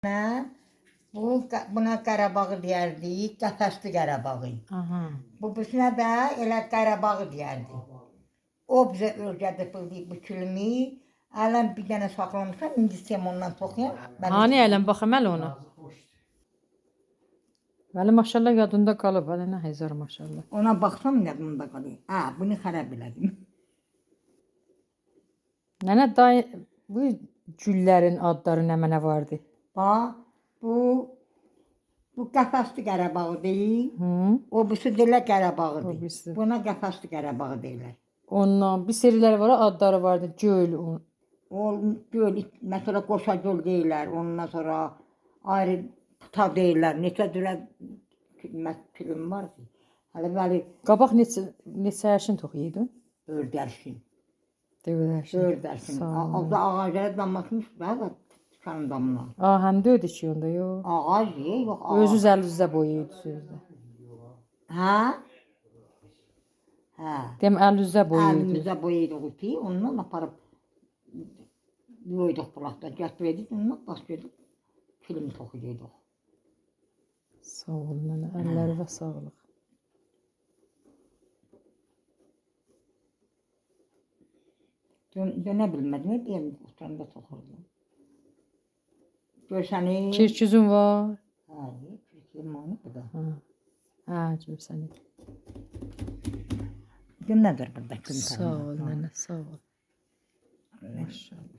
Buna Qarabağ deyərdik, qəfəsli Qarabağı. Aha. Birisine də elə Qarabağ deyərdik. O bizə öyrədib bu kilimi. Ələn bir dənə saxlamışam, indi istəyəm ondan toxuyam. Hani ələn baxım əl ona. Vəli maşallah yadında qalıb. Vəli nə hezar maşallah. Ona baxsam yadımda qalır. Bunu xarab elədim. Nənə day bu güllərin adları nə mənə vardı? Bax, bu qəfəsli Qarabağı deyil. Hı? O birisi deyilə Qarabağıdır. O birisi. Buna qəfəsli Qarabağı deyirlər. Ondan bir seriləri var, adları vardı. Göl. O göl, məsələ Qoşa göl deyirlər. Ondan sonra ayrı puta deyirlər. Neçə cürə film var ki. Hələ bəli Qabaq neçə yaşın toxuydu? ördərsin. Dövləşin. Ördərsin. Orada ağaclara damlatmış bəli çıkan damla. Həm də ödü ki onda yox. Ağac deyil, yox ağac. Özü əl-üzə boyuydu sözdə. Hə? Hə. Deyəm əl-üzə boyuydu. Əlimizə boyayırıq ki, ondan aparıb yoyduq bulaqda, gətirdik, ondan başlayırdıq, film toxuyurduk. Sağ olun nənə, əllərinə sağlıq. Dönə bilmədim, deyəm, oturanda toxurdum. Görsəni... Kirküzün var? Hə, kirküzün var, bu da. Hə, görsəni. Günədir burada, gün Sağ ol nənə, sağ ol. Maşallah.